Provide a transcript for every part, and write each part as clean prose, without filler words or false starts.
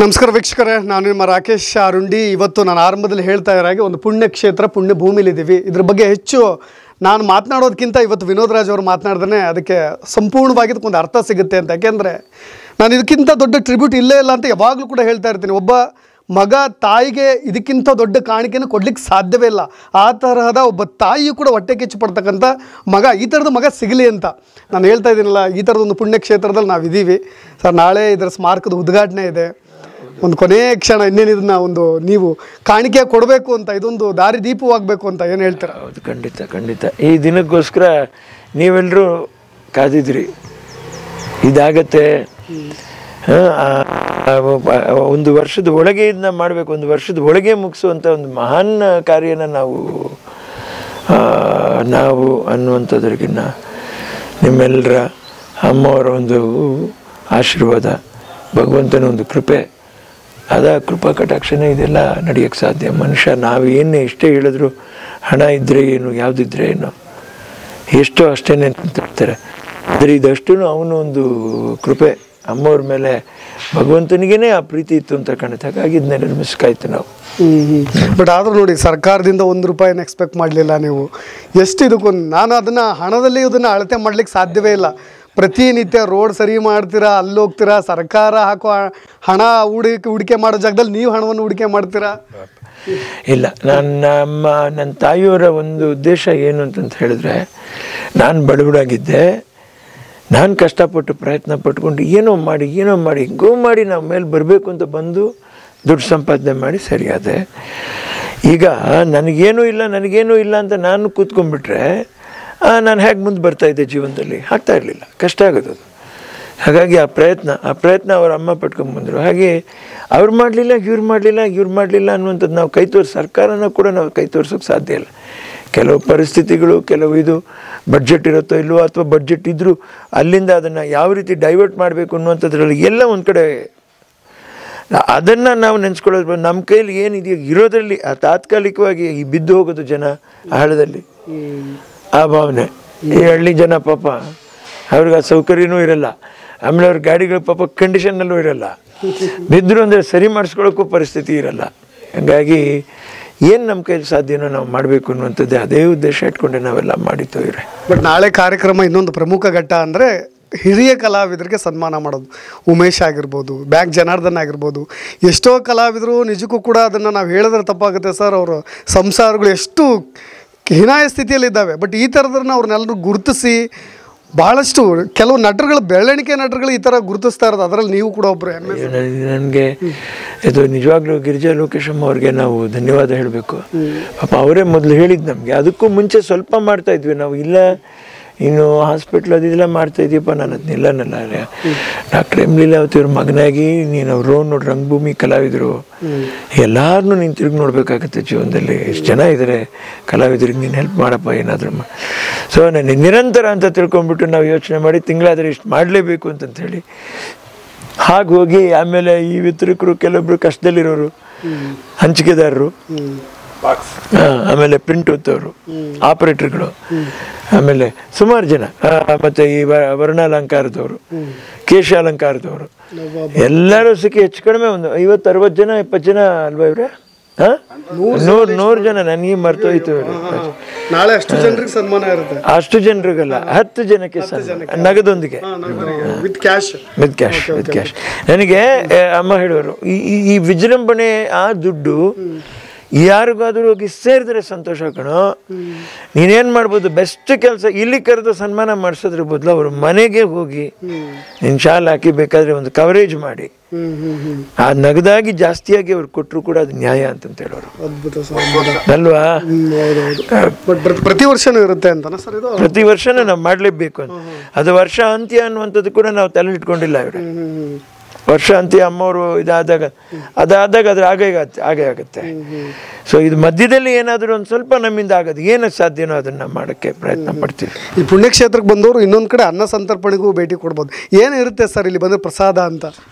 ನಮಸ್ಕಾರ ವೀಕ್ಷಕರೇ, ನಾನು ನಿಮ್ಮ ರಾಕೇಶ್ ಅರುಂಡಿ. ಇವತ್ತು ನಾನು ಆರಂಭದಲ್ಲಿ ಹೇಳ್ತಾ ಇರೋ ಒಂದು ಪುಣ್ಯಕ್ಷೇತ್ರ, ಪುಣ್ಯ ಭೂಮಿಲಿದ್ದೀವಿ. ಇದ್ರ ಬಗ್ಗೆ ಹೆಚ್ಚು ನಾನು ಮಾತನಾಡೋದಕ್ಕಿಂತ ಇವತ್ತು ವಿನೋದ್ ರಾಜ್ ಅವರು ಮಾತನಾಡಿದ್ರೆ ಅದಕ್ಕೆ ಸಂಪೂರ್ಣವಾಗಿದ್ದಕ್ಕೊಂದು ಅರ್ಥ ಸಿಗುತ್ತೆ ಅಂತ. ಯಾಕೆಂದರೆ ನಾನು ಇದಕ್ಕಿಂತ ದೊಡ್ಡ ಟ್ರಿಬ್ಯೂಟ್ ಇಲ್ಲೇ ಇಲ್ಲ ಅಂತ ಯಾವಾಗಲೂ ಕೂಡ ಹೇಳ್ತಾ ಇರ್ತೀನಿ. ಒಬ್ಬ ಮಗ ತಾಯಿಗೆ ಇದಕ್ಕಿಂತ ದೊಡ್ಡ ಕಾಣಿಕೆಯನ್ನು ಕೊಡ್ಲಿಕ್ಕೆ ಸಾಧ್ಯವೇ ಇಲ್ಲ. ಆ ತರಹದ ಒಬ್ಬ ತಾಯಿಯು ಕೂಡ ಹೊಟ್ಟೆ ಕಿಚ್ಚು ಪಡ್ತಕ್ಕಂಥ ಮಗ, ಈ ಥರದ ಮಗ ಸಿಗಲಿ ಅಂತ ನಾನು ಹೇಳ್ತಾ ಇದ್ದೀನಲ್ಲ. ಈ ಥರದೊಂದು ಪುಣ್ಯಕ್ಷೇತ್ರದಲ್ಲಿ ನಾವಿದ್ದೀವಿ ಸರ್. ನಾಳೆ ಇದರ ಸ್ಮಾರಕದ ಉದ್ಘಾಟನೆ ಇದೆ. ಒಂದು ಕೊನೆಯ ಕ್ಷಣ ಇನ್ನೇನು ಇದನ್ನ ಒಂದು ನೀವು ಕಾಣಿಕೆ ಕೊಡಬೇಕು ಅಂತ, ಇದೊಂದು ದಾರಿ ದೀಪವಾಗಬೇಕು ಅಂತ ಏನು ಹೇಳ್ತೀರಾ? ಹೌದು, ಖಂಡಿತ ಖಂಡಿತ. ಈ ದಿನಕ್ಕೋಸ್ಕರ ನೀವೆಲ್ಲರೂ ಕಾದಿದ್ರಿ. ಇದಾಗತ್ತೆ, ಒಂದು ವರ್ಷದ ಒಳಗೆ ಇದನ್ನ ಮಾಡಬೇಕು, ಒಂದು ವರ್ಷದ ಒಳಗೆ ಮುಗಿಸುವಂಥ ಒಂದು ಮಹಾನ್ ಕಾರ್ಯನ ನಾವು ಅನ್ನುವಂಥದ್ರಿಗಿನ್ನ ನಿಮ್ಮೆಲ್ಲರ ಅಮ್ಮವರ ಒಂದು ಆಶೀರ್ವಾದ, ಭಗವಂತನ ಒಂದು ಕೃಪೆ, ಅದ ಕೃಪಾ ಕಟಾಕ್ಷನೇ ಇದೆಲ್ಲ ನಡೆಯೋಕ್ಕೆ ಸಾಧ್ಯ. ಮನುಷ್ಯ ನಾವೇನೇ ಎಷ್ಟೇ ಹೇಳಿದ್ರು ಹಣ ಇದ್ದರೆ ಏನು, ಯಾವುದಿದ್ರೆ ಏನು, ಎಷ್ಟೋ ಅಷ್ಟೇ ಅಂತ ಹೇಳ್ತಾರೆ. ಆದರೆ ಇದಷ್ಟು ಅವನು ಒಂದು ಕೃಪೆ, ಅಮ್ಮವ್ರ ಮೇಲೆ ಭಗವಂತನಿಗೇ ಆ ಪ್ರೀತಿ ಇತ್ತು ಅಂತ ಕಾಣುತ್ತೆ. ಹಾಗಾಗಿ ಇದನ್ನ ನಿರ್ಮಿಸ್ಕಾಯ್ತು ನಾವು. ಬಟ್ ಆದರೂ ನೋಡಿ, ಸರ್ಕಾರದಿಂದ ₹1 ಎಕ್ಸ್ಪೆಕ್ಟ್ ಮಾಡಲಿಲ್ಲ ನೀವು. ಎಷ್ಟು ಇದಕ್ಕೊಂದು ನಾನು ಅದನ್ನು ಹಣದಲ್ಲಿ ಇದನ್ನು ಅಳತೆ ಮಾಡಲಿಕ್ಕೆ ಸಾಧ್ಯವೇ ಇಲ್ಲ. ಪ್ರತಿನಿತ್ಯ ರೋಡ್ ಸರಿ ಮಾಡ್ತೀರಾ, ಅಲ್ಲಿ ಹೋಗ್ತೀರಾ, ಸರ್ಕಾರ ಹಾಕೋ ಹಣ ಹೂಡಿಕೆ ಮಾಡೋ ಜಾಗದಲ್ಲಿ ನೀವು ಹಣವನ್ನು ಹೂಡಿಕೆ ಮಾಡ್ತೀರಾ? ಇಲ್ಲ, ನನ್ನ ತಾಯಿಯವರ ಒಂದು ಉದ್ದೇಶ ಏನು ಅಂತಂತ ಹೇಳಿದ್ರೆ, ನಾನು ಬಡವರಾಗಿದ್ದೆ, ನಾನು ಕಷ್ಟಪಟ್ಟು ಪ್ರಯತ್ನ ಪಟ್ಕೊಂಡು ಏನೋ ಮಾಡಿ ಹಿಂಗೋ ಮಾಡಿ ನಾವು ಮೇಲೆ ಬರಬೇಕು ಅಂತ ಬಂದು ದುಡ್ಡು ಸಂಪಾದನೆ ಮಾಡಿ ಸರಿಯಾದೆ. ಈಗ ನನಗೇನೂ ಇಲ್ಲ ಅಂತ ನಾನು ಕೂತ್ಕೊಂಡ್ಬಿಟ್ರೆ ನಾನು ಹೇಗೆ ಮುಂದೆ ಬರ್ತಾಯಿದ್ದೆ ಜೀವನದಲ್ಲಿ? ಆಗ್ತಾ ಇರಲಿಲ್ಲ, ಕಷ್ಟ ಆಗೋದು. ಹಾಗಾಗಿ ಆ ಪ್ರಯತ್ನ ಅವ್ರ ಅಮ್ಮ ಪಟ್ಕೊಂಡ್ಬಂದರು. ಹಾಗೆ ಅವ್ರು ಮಾಡಲಿಲ್ಲ, ಇವ್ರು ಮಾಡಲಿಲ್ಲ ಅನ್ನುವಂಥದ್ದು ನಾವು ಸರ್ಕಾರನ ಕೂಡ ನಾವು ಕೈ ತೋರ್ಸೋಕ್ಕೆ ಸಾಧ್ಯ ಇಲ್ಲ. ಕೆಲವು ಪರಿಸ್ಥಿತಿಗಳು, ಕೆಲವು ಇದು ಬಡ್ಜೆಟ್ ಇರುತ್ತೋ ಇಲ್ವೋ, ಅಥವಾ ಬಡ್ಜೆಟ್ ಇದ್ದರೂ ಅಲ್ಲಿಂದ ಅದನ್ನು ಯಾವ ರೀತಿ ಡೈವರ್ಟ್ ಮಾಡಬೇಕು ಅನ್ನುವಂಥದ್ರಲ್ಲಿ ಎಲ್ಲ ಒಂದು ಕಡೆ ಅದನ್ನು ನಾವು ನೆನೆಸ್ಕೊಳ್ಳೋದು. ನಮ್ಮ ಕೈಲಿ ಏನಿದೆಯೋ ಇರೋದ್ರಲ್ಲಿ ತಾತ್ಕಾಲಿಕವಾಗಿ ಈ ಬಿದ್ದು ಹೋಗೋದು ಜನ ಆಳದಲ್ಲಿ, ಆ ಭಾವನೆ. ಈ ಹಳ್ಳಿ ಜನ ಪಾಪ ಅವ್ರಿಗೆ ಆ ಸೌಕರ್ಯನೂ ಇರಲ್ಲ, ಆಮೇಲೆ ಅವ್ರ ಗಾಡಿಗಳು ಪಾಪ ಕಂಡೀಷನ್ನಲ್ಲೂ ಇರಲ್ಲ, ಬಿದ್ದರು ಅಂದರೆ ಸರಿ ಮಾಡಿಸ್ಕೊಳ್ಳೋಕ್ಕೂ ಪರಿಸ್ಥಿತಿ ಇರಲ್ಲ. ಹಾಗಾಗಿ ಏನು ನಮ್ಮ ಕೈಲಿ ಸಾಧ್ಯನೋ ನಾವು ಮಾಡಬೇಕು ಅನ್ನುವಂಥದ್ದೇ ಅದೇ ಉದ್ದೇಶ ಇಟ್ಕೊಂಡೆ ನಾವೆಲ್ಲ ಮಾಡಿತ್ತು ಇವ್ರೆ. ಬಟ್ ನಾಳೆ ಕಾರ್ಯಕ್ರಮ ಇನ್ನೊಂದು ಪ್ರಮುಖ ಘಟ್ಟ ಅಂದರೆ ಹಿರಿಯ ಕಲಾವಿದರಿಗೆ ಸನ್ಮಾನ ಮಾಡೋದು. ಉಮೇಶ್ ಆಗಿರ್ಬೋದು, ಬ್ಯಾಂಕ್ ಜನಾರ್ದನ್ ಆಗಿರ್ಬೋದು, ಎಷ್ಟೋ ಕಲಾವಿದರು ನಿಜಕ್ಕೂ ಕೂಡ ಅದನ್ನು ನಾವು ಹೇಳಿದ್ರೆ ತಪ್ಪಾಗುತ್ತೆ ಸರ್. ಅವರ ಸಂಸಾರಗಳು ಎಷ್ಟು ಹೀನಾಯ ಸ್ಥಿತಿಯಲ್ಲಿದ್ದಾವೆ. ಬಟ್ ಈ ಥರದನ್ನ ಅವ್ರನ್ನೆಲ್ಲರೂ ಗುರುತಿಸಿ ಭಾಳಷ್ಟು ಕೆಲವು ಬೆರಳೆಣಿಕೆ ನಟರುಗಳು ಈ ಥರ ಗುರುತಿಸ್ತಾ ಇರೋದು, ಅದರಲ್ಲಿ ನೀವು ಕೂಡ ಒಬ್ಬರು. ನನಗೆ ಇದು ನಿಜವಾಗ್ಲೂ ಗಿರಿಜಾ ಲೋಕೇಶಮ್ಮ ಅವ್ರಿಗೆ ನಾವು ಧನ್ಯವಾದ ಹೇಳಬೇಕು. ಪಾಪ ಅವರೇ ಮೊದಲು ಹೇಳಿದ್ದು ನಮಗೆ. ಅದಕ್ಕೂ ಮುಂಚೆ ಸ್ವಲ್ಪ ಮಾಡ್ತಾ ಇದ್ವಿ ನಾವು, ಇಲ್ಲ ಇನ್ನು ಹಾಸ್ಪಿಟ್ಲ್ ಅದೆಲ್ಲ ಮಾಡ್ತಾಯಿದ್ದೀಯಪ್ಪ, ನಾನು ಅದನ್ನೆಲ್ಲನಲ್ಲ. ಡಾಕ್ಟರ್ ಎಂ ಲೀಲಾವತಿ ಅವ್ರ ಮಗನಾಗಿ ನೀನು ಅವ್ರು ನೋಡಿ ರಂಗಭೂಮಿ ಕಲಾವಿದರು, ಎಲ್ಲಾರನ್ನೂ ನೀನು ತಿರುಗಿ ನೋಡಬೇಕಾಗತ್ತೆ ಜೀವನದಲ್ಲಿ. ಎಷ್ಟು ಜನ ಇದ್ದಾರೆ ಕಲಾವಿದರಿಗೆ, ನೀನು ಹೆಲ್ಪ್ ಮಾಡಪ್ಪ ಏನಾದರೂ. ಸೊ ನನಗೆ ನಿರಂತರ ಅಂತ ತಿಳ್ಕೊಂಡ್ಬಿಟ್ಟು ನಾವು ಯೋಚನೆ ಮಾಡಿ ತಿಂಗಳಾದರೆ ಇಷ್ಟು ಮಾಡಲೇಬೇಕು ಅಂತಂಥೇಳಿ ಹಾಗೆ ಹೋಗಿ, ಆಮೇಲೆ ಈ ವಿತರಕರು, ಕೆಲವೊಬ್ಬರು ಕಷ್ಟದಲ್ಲಿರೋರು, ಹಂಚಿಕೆದಾರರು, ಆಮೇಲೆ ಪ್ರಿಂಟ್ ಓದೋರು, ಆಪರೇಟರ್ಗಳು, ಆಮೇಲೆ ಸುಮಾರು ಜನ, ಮತ್ತು ಈ ವರ್ಣಾಲಂಕಾರದವರು, ಕೇಶಾಲಂಕಾರದವರು, ಎಲ್ಲರೂ ಸಿಕ್ಕಿ ಹೆಚ್ಚು ಕಡಿಮೆ ಒಂದು 50-60 ಜನ 70 ಜನ ಅಲ್ವಾ ಇವ್ರೆ? 100 ಜನ. ನನಗೆ ಮರ್ತೋಯ್ತು. ನಾಳೆ ಅಷ್ಟು ಜನರಿಗೆ ಸನ್ಮಾನ ಇರುತ್ತೆ. ಅಷ್ಟು ಜನರಿಗಲ್ಲ, 10 ಜನಕ್ಕೆ ನಗದೊಂದಿಗೆ, ವಿತ್ ಕ್ಯಾಶ್. ನನಗೆ ಅಮ್ಮ ಹೇಳೋರು, ಈ ವಿಜೃಂಭಣೆ ಆ ದುಡ್ಡು ಯಾರಿಗಾದ್ರೂ ಹೋಗಿ ಸೇರಿದ್ರೆ ಸಂತೋಷ ಕಣೋ. ನೀನೇನು ಮಾಡ್ಬೋದು, ಬೆಸ್ಟ್ ಕೆಲಸ ಇಲ್ಲಿ ಕರೆದು ಸನ್ಮಾನ ಮಾಡಿಸೋದ್ರ ಬದಲು ಅವ್ರ ಮನೆಗೆ ಹೋಗಿ ನಿನ್ನ ಶಾಲೆ ಹಾಕಿ ಬೇಕಾದ್ರೆ ಒಂದು ಕವರೇಜ್ ಮಾಡಿ ಆ ನಗದಾಗಿ ಜಾಸ್ತಿಯಾಗಿ ಅವ್ರು ಕೊಟ್ಟರು ಕೂಡ ಅದು ನ್ಯಾಯ ಅಂತಂತ ಹೇಳೋರು. ಅಲ್ವಾ? ಪ್ರತಿ ವರ್ಷನೂ ಇರುತ್ತೆ ಅಂತ ಸರ್ ಇದು? ಪ್ರತಿ ವರ್ಷನೂ ನಾವು ಮಾಡಲೇಬೇಕು ಅಂತ. ಅದು ವರ್ಷ ಅಂತ್ಯ ಅನ್ನುವಂಥದ್ದು ಕೂಡ ನಾವು ತಲೆ ಇಟ್ಕೊಂಡಿಲ್ಲ ಇವ್ರೆ. ವರ್ಷ ಅಂತ್ಯ ಅಮ್ಮವರು ಅದಾದಾಗ ಅದ್ರ ಹಾಗೆ ಆಗುತ್ತೆ. ಸೊ ಇದು ಮಧ್ಯದಲ್ಲಿ ಏನಾದರೂ ಒಂದು ಸ್ವಲ್ಪ ನಮ್ಮಿಂದ ಆಗೋದು ಏನು ಸಾಧ್ಯನೋ ಅದನ್ನು ಮಾಡೋಕ್ಕೆ ಪ್ರಯತ್ನ ಪಡ್ತೀವಿ. ಈ ಪುಣ್ಯಕ್ಷೇತ್ರಕ್ಕೆ ಬಂದವರು ಇನ್ನೊಂದು ಕಡೆ ಅನ್ನ ಸಂತರ್ಪಣೆಗೂ ಭೇಟಿ ಕೊಡ್ಬೋದು. ಏನಿರುತ್ತೆ ಸರ್ ಇಲ್ಲಿ ಬಂದರೆ ಪ್ರಸಾದ ಅಂತ?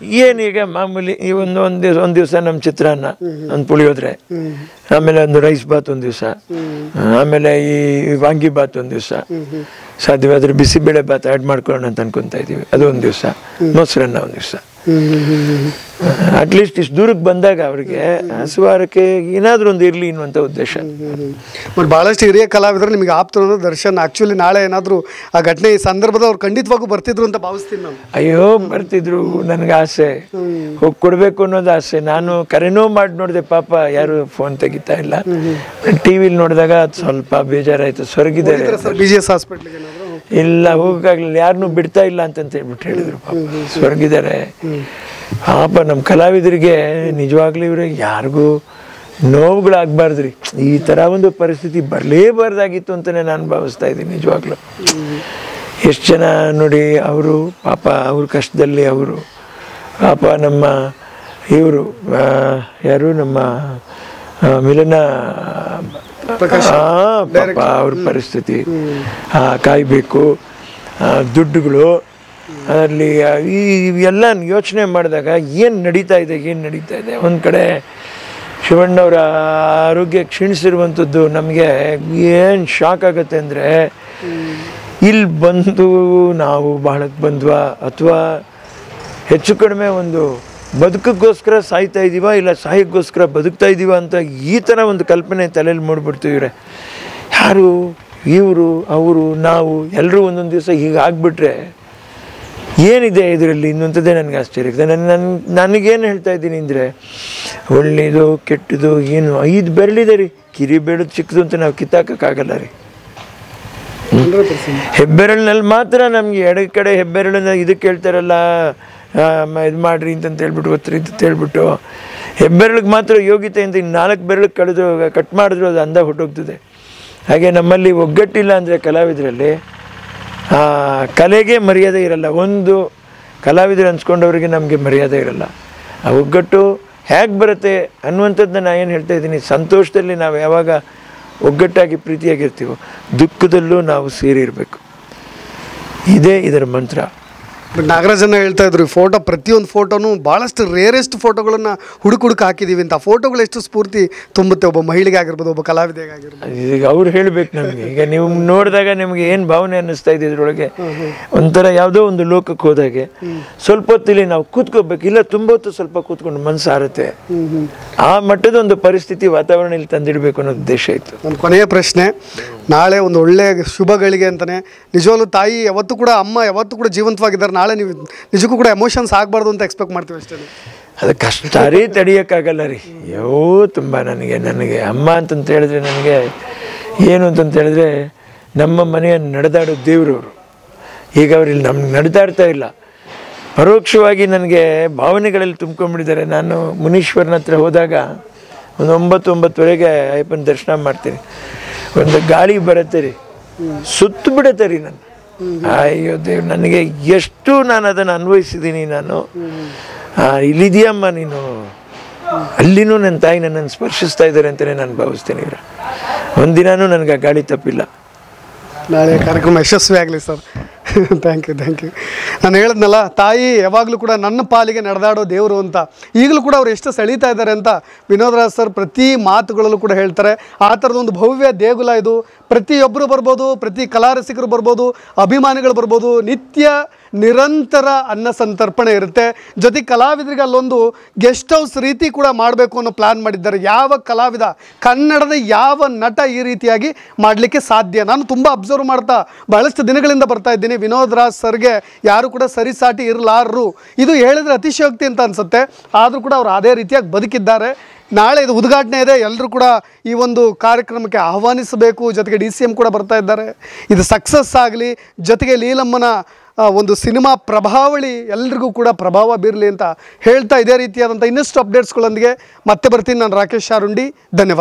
ಏನೀಗ ಮಾಮೂಲಿ ಈ ಒಂದು ದಿವಸ ನಮ್ಮ ಚಿತ್ರಾನ್ನ, ಒಂದು ಪುಳಿಯೋದ್ರೆ, ಆಮೇಲೆ ಒಂದು ರೈಸ್ ಬಾತ್ ಒಂದು ದಿವಸ, ಆಮೇಲೆ ಈ ವಾಂಗಿ ಬಾತ್ ಒಂದು ದಿವಸ, ಸಾಧ್ಯವಾದರೆ ಬಿಸಿಬೇಳೆ ಬಾತ್ ಆ್ಯಡ್ ಮಾಡ್ಕೊಳ್ಳೋಣ ಅಂತ ಅನ್ಕೊತಾ ಇದ್ದೀವಿ, ಅದು ಒಂದು ದಿವಸ, ಮೊಸರನ್ನ ಒಂದು ದಿವಸ. ಅಟ್ಲೀಸ್ಟ್ ಇಷ್ಟು ದೂರಕ್ಕೆ ಬಂದಾಗ ಅವ್ರಿಗೆ ಹಸುವಾರಕ್ಕೆ ಏನಾದರೂ ಒಂದು ಇರಲಿ ಅನ್ನುವಂಥ ಉದ್ದೇಶ. ಬಟ್ ಭಾಳಷ್ಟು ಹಿರಿಯ ಕಲಾವಿದರು ನಿಮಗೆ ಆಪ್ತರು ದರ್ಶನ್. ಆ್ಯಕ್ಚುಲಿ ನಾಳೆ ಏನಾದರೂ ಆ ಘಟನೆ ಈ ಸಂದರ್ಭದ ಅವ್ರು ಖಂಡಿತವಾಗೂ ಬರ್ತಿದ್ರು ಅಂತ ಭಾವಿಸ್ತೀನಿ ನಾನು. ಅಯ್ಯೋ ಬರ್ತಿದ್ರು, ನನಗೆ ಆಸೆ ಹೋಗಿ ಕೊಡಬೇಕು ಅನ್ನೋದು ಆಸೆ. ನಾನು ಕರೆನೂ ಮಾಡಿ ನೋಡಿದೆ, ಪಾಪ ಯಾರು ಫೋನ್ ತೆಗಿತಾ ಇಲ್ಲ. ಟಿ ವಿಲಿ ನೋಡಿದಾಗ ಅದು ಸ್ವಲ್ಪ ಬೇಜಾರಾಯಿತು. ಸ್ವರ್ಗಿದ್ದಾರೆ BGS ಹಾಸ್ಪಿಟ್ಲಿಗೆ ಏನಾದರೂ ಇಲ್ಲ ಹೋಗೋಕ್ಕಾಗಲಿಲ್ಲ, ಯಾರನ್ನೂ ಬಿಡ್ತಾ ಇಲ್ಲ ಅಂತ ಹೇಳ್ಬಿಟ್ಟು ಹೇಳಿದ್ರು. ಪಾಪ ಸ್ವರ್ಗಿದ್ದಾರೆ. ಪಾಪ ನಮ್ಮ ಕಲಾವಿದರಿಗೆ ನಿಜವಾಗ್ಲೂ ಇವ್ರಿಗೆ ಯಾರಿಗೂ ನೋವುಗಳಾಗಬಾರ್ದ್ರಿ. ಈ ಥರ ಒಂದು ಪರಿಸ್ಥಿತಿ ಬರಲೇಬಾರ್ದಾಗಿತ್ತು ಅಂತಲೇ ನಾನು ಭಾವಿಸ್ತಾ ಇದ್ದೀನಿ ನಿಜವಾಗ್ಲೂ. ಎಷ್ಟು ಜನ ನೋಡಿ ಅವರು ಪಾಪ ಅವ್ರ ಕಷ್ಟದಲ್ಲಿ ಅವರು ಪಾಪ ನಮ್ಮ ಇವರು ಯಾರು ನಮ್ಮ ಮಿಲನ ಪಾಪ ಅವ್ರ ಪರಿಸ್ಥಿತಿ ಕಾಯಬೇಕು, ದುಡ್ಡುಗಳು ಅದರಲ್ಲಿ ಎಲ್ಲ ಯೋಚನೆ ಮಾಡಿದಾಗ ಏನು ನಡೀತಾ ಇದೆ. ಒಂದು ಕಡೆ ಶಿವಣ್ಣವರ ಆರೋಗ್ಯ ಕ್ಷೀಣಿಸಿರುವಂಥದ್ದು ನಮಗೆ ಏನು ಶಾಕ್ ಆಗುತ್ತೆ ಅಂದರೆ, ಇಲ್ಲಿ ಬಂದು ನಾವು ಬಹಳಕ್ಕೆ ಬಂದ್ವಾ ಅಥವಾ ಹೆಚ್ಚು ಕಡಿಮೆ ಒಂದು ಬದುಕಕ್ಕೋಸ್ಕರ ಸಾಯ್ತಾ ಇದ್ದೀವ ಇಲ್ಲ ಸಾಯಕ್ಕೋಸ್ಕರ ಬದುಕ್ತಾ ಇದ್ದೀವ ಅಂತ ಈ ಥರ ಒಂದು ಕಲ್ಪನೆ ತಲೆಯಲ್ಲಿ ಮೂಡ್ಬಿಡ್ತೀವ್ರೆ. ಯಾರು ಇವರು ಅವರು ನಾವು ಎಲ್ಲರೂ ಒಂದೊಂದು ದಿವಸ ಹೀಗೆ ಆಗಿಬಿಟ್ರೆ ಏನಿದೆ ಇದರಲ್ಲಿ ಇನ್ನೊಂಥದ್ದೇ ನನಗೆ ಆಶ್ಚರ್ಯ. ನನಗೇನು ಹೇಳ್ತಾ ಇದ್ದೀನಿ ಅಂದರೆ, ಒಳ್ಳೆಯದು ಕೆಟ್ಟದು ಏನು 5 ಬೆರಳಿದೆ ರೀ. ಕಿರಿ ಬೆಳೆದು ಚಿಕ್ಕದು ಅಂತ ನಾವು ಕಿತ್ತಾಕೋಕ್ಕಾಗಲ್ಲ ರೀ. ಹೆಬ್ಬೆರಳಿನಲ್ಲಿ ಮಾತ್ರ ನಮಗೆ ಎಡ ಕಡೆ ಹೆಬ್ಬೆರಳನ್ನ ಇದಕ್ಕೆ ಹೇಳ್ತಾರಲ್ಲ, ಇದು ಮಾಡಿರಿ ಅಂತಂತ ಹೇಳ್ಬಿಟ್ಟು ಒತ್ತರಿ ಅಂತ ಹೇಳ್ಬಿಟ್ಟು ಹೆಬ್ಬೆರಳಿಗೆ ಮಾತ್ರ ಯೋಗ್ಯತೆ ಅಂತ 4 ಬೆರಳಿಗೆ ಕಟ್ ಮಾಡಿದ್ರು ಅದು ಅಂದ ಹೊಟ್ಟೋಗ್ತದೆ. ಹಾಗೆ ನಮ್ಮಲ್ಲಿ ಒಗ್ಗಟ್ಟಿಲ್ಲ ಅಂದರೆ ಕಲಾವಿದರಲ್ಲಿ ಕಲೆಗೆ ಮರ್ಯಾದೆ ಇರಲ್ಲ. ಒಂದು ಕಲಾವಿದರು ಅನ್ಸ್ಕೊಂಡವರಿಗೆ ನಮಗೆ ಮರ್ಯಾದೆ ಇರಲ್ಲ. ಆ ಒಗ್ಗಟ್ಟು ಹೇಗೆ ಬರುತ್ತೆ ಅನ್ನುವಂಥದ್ದನ್ನ ನಾನು ಏನು ಹೇಳ್ತಾ ಇದ್ದೀನಿ, ಸಂತೋಷದಲ್ಲಿ ನಾವು ಯಾವಾಗ ಒಗ್ಗಟ್ಟಾಗಿ ಪ್ರೀತಿಯಾಗಿರ್ತೀವೋ ದುಃಖದಲ್ಲೂ ನಾವು ಸೇರಿರಬೇಕು. ಇದೇ ಇದರ ಮಂತ್ರ. ನಾಗರಾಜನ್ನ ಹೇಳ್ತಾ ಇದ್ರು, ಈ ಫೋಟೋ ಪ್ರತಿಯೊಂದು ಫೋಟೋನು ಭಾಳಷ್ಟು ರೇರೆಸ್ಟ್ ಫೋಟೋಗಳನ್ನು ಹುಡುಕಿ ಹಾಕಿದ್ದೀವಿ ಅಂತ. ಫೋಟೋಗಳು ಎಷ್ಟು ಸ್ಫೂರ್ತಿ ತುಂಬುತ್ತೆ ಒಬ್ಬ ಮಹಿಳೆಗೆ ಆಗಿರ್ಬೋದು, ಒಬ್ಬ ಕಲಾವಿದೆಗೆ ಆಗಿರ್ಬೋದು. ಈಗ ಅವ್ರು ಹೇಳಬೇಕು ನಮಗೆ. ಈಗ ನೀವು ನೋಡಿದಾಗ ನಿಮಗೆ ಏನು ಭಾವನೆ ಅನ್ನಿಸ್ತಾ ಇದೆ ಇದರೊಳಗೆ? ಒಂಥರ ಯಾವುದೋ ಒಂದು ಲೋಕಕ್ಕೆ ಹೋದಾಗೆ ಸ್ವಲ್ಪ ಹೊತ್ತಿಲ್ಲಿ ನಾವು ಕೂತ್ಕೋಬೇಕು. ಇಲ್ಲ ತುಂಬ ಹೊತ್ತು ಸ್ವಲ್ಪ ಕೂತ್ಕೊಂಡು ಮನಸ್ಸು ಆರುತ್ತೆ. ಆ ಮಟ್ಟದ ಒಂದು ಪರಿಸ್ಥಿತಿ ವಾತಾವರಣ ಇಲ್ಲಿ ತಂದಿಡಬೇಕು ಅನ್ನೋ ಉದ್ದೇಶ ಇತ್ತು. ನನ್ನ ಕೊನೆಯ ಪ್ರಶ್ನೆ, ನಾಳೆ ಒಂದು ಒಳ್ಳೆಯ ಶುಭಗಳಿಗೆ ಅಂತಲೇ ನಿಜವಾಗ್ಲೂ ತಾಯಿ ಯಾವತ್ತೂ ಕೂಡ ಅಮ್ಮ ಯಾವತ್ತೂ ಕೂಡ ಜೀವಂತವಾಗಿದ್ದಾರೆ. ನಾಳೆ ನೀವು ನಿಜಕ್ಕೂ ಕೂಡ ಎಮೋಷನ್ಸ್ ಆಗಬಾರ್ದು ಅಂತ ಎಕ್ಸ್ಪೆಕ್ಟ್ ಮಾಡ್ತೀವಿ ಅಷ್ಟೇ. ಅದು ಕಷ್ಟ ರೀ, ತಡೆಯೋಕ್ಕಾಗಲ್ಲ ರೀ. ತುಂಬ ನನಗೆ ಅಮ್ಮ ಅಂತಂತ ಹೇಳಿದ್ರೆ ನನಗೆ ಏನು ಅಂತಂತ ಹೇಳಿದ್ರೆ ನಮ್ಮ ಮನೆಯ ನಡೆದಾಡೋ ದೇವ್ರವರು. ಈಗ ಅವ್ರಿಲ್ಲಿ ನಮ್ಗೆ ನಡೆದಾಡ್ತಾ ಇಲ್ಲ, ಪರೋಕ್ಷವಾಗಿ ನನಗೆ ಭಾವನೆಗಳಲ್ಲಿ ತುಂಬ್ಕೊಂಡ್ಬಿಟ್ಟಿದ್ದಾರೆ. ನಾನು ಮುನೀಶ್ವರನ ಹತ್ರ ಹೋದಾಗ ಒಂದು 9-9:30 ಅಯ್ಯಪ್ಪನ ದರ್ಶನ ಮಾಡ್ತೀನಿ. ಒಂದು ಗಾಳಿ ಬರುತ್ತೆ ರೀ, ಸುತ್ತು ಬಿಡುತ್ತೆ ರೀ ನಾನು. ಅಯ್ಯೋ ದೇವ್, ನನಗೆ ಎಷ್ಟು ನಾನು ಅದನ್ನು ಅನ್ವಯಿಸಿದ್ದೀನಿ. ನಾನು ಇಲ್ಲಿದೆಯಮ್ಮ ನೀನು, ಅಲ್ಲಿನೂ ನನ್ನ ತಾಯಿ ನನ್ನನ್ನು ಸ್ಪರ್ಶಿಸ್ತಾ ಇದ್ದಾರೆ ಅಂತಲೇ ನಾನು ಭಾವಿಸ್ತೀನಿ. ಒಂದಿನೂ ನನಗೆ ಆ ಗಾಳಿ ತಪ್ಪಿಲ್ಲ. ನಾಳೆ ಕಾರ್ಯಕ್ರಮ ಯಶಸ್ವಿ ಆಗಲಿ ಸರ್. Thank you. ನಾನು ಹೇಳಿದ್ನಲ್ಲ, ತಾಯಿ ಯಾವಾಗಲೂ ಕೂಡ ನನ್ನ ಪಾಲಿಗೆ ನಡೆದಾಡೋ ದೇವರು ಅಂತ. ಈಗಲೂ ಕೂಡ ಅವ್ರು ಎಷ್ಟು ಸೆಳೀತಾ ಇದ್ದಾರೆ ಅಂತ ವಿನೋದ್ ರಾಜ್ ಸರ್ ಪ್ರತಿ ಮಾತುಗಳಲ್ಲೂ ಕೂಡ ಹೇಳ್ತಾರೆ. ಆ ಥರದೊಂದು ಭವ್ಯ ದೇಗುಲ ಇದು. ಪ್ರತಿಯೊಬ್ಬರು ಬರ್ಬೋದು, ಪ್ರತಿ ಕಲಾರಸಿಕರು ಬರ್ಬೋದು, ಅಭಿಮಾನಿಗಳು ಬರ್ಬೋದು. ನಿತ್ಯ ನಿರಂತರ ಅನ್ನ ಸಂತರ್ಪಣೆ ಇರುತ್ತೆ. ಜೊತೆಗೆ ಕಲಾವಿದರಿಗೆ ಅಲ್ಲೊಂದು ಗೆಸ್ಟ್ ಹೌಸ್ ರೀತಿ ಕೂಡ ಮಾಡಬೇಕು ಅನ್ನೋ ಪ್ಲ್ಯಾನ್ ಮಾಡಿದ್ದಾರೆ. ಯಾವ ಕಲಾವಿದ, ಕನ್ನಡದ ಯಾವ ನಟ ಈ ರೀತಿಯಾಗಿ ಮಾಡಲಿಕ್ಕೆ ಸಾಧ್ಯ? ನಾನು ತುಂಬ ಅಬ್ಸರ್ವ್ ಮಾಡ್ತಾ ಬಹಳಷ್ಟು ದಿನಗಳಿಂದ ಬರ್ತಾ ಇದ್ದೀನಿ. ವಿನೋದ್ ರಾಜ್ ಸರ್ಗೆ ಯಾರು ಕೂಡ ಸರಿಸಾಟಿ ಇರಲಾರರು. ಇದು ಹೇಳಿದ್ರೆ ಅತಿಶಯೋಕ್ತಿ ಅಂತ ಅನಿಸುತ್ತೆ, ಆದರೂ ಕೂಡ ಅವರು ಅದೇ ರೀತಿಯಾಗಿ ಬದುಕಿದ್ದಾರೆ. ನಾಳೆ ಇದು ಉದ್ಘಾಟನೆ ಇದೆ, ಎಲ್ಲರೂ ಕೂಡ ಈ ಒಂದು ಕಾರ್ಯಕ್ರಮಕ್ಕೆ ಆಹ್ವಾನಿಸಬೇಕು. ಜೊತೆಗೆ DCM ಕೂಡ ಬರ್ತಾ ಇದ್ದಾರೆ. ಇದು ಸಕ್ಸಸ್ ಆಗಲಿ, ಜೊತೆಗೆ ಲೀಲಮ್ಮನ ಒಂದು ಸಿನಿಮಾ ಪ್ರಭಾವಳಿ ಎಲ್ರಿಗೂ ಕೂಡ ಪ್ರಭಾವ ಬೀರಲಿ ಅಂತ ಹೇಳ್ತಾ ಇದೇ ರೀತಿಯಾದಂಥ ಇನ್ನಷ್ಟು ಅಪ್ಡೇಟ್ಸ್ಗಳೊಂದಿಗೆ ಮತ್ತೆ ಬರ್ತೀನಿ. ನಾನು ರಾಕೇಶ್ ಶಾರುಂಡಿ. ಧನ್ಯವಾದ.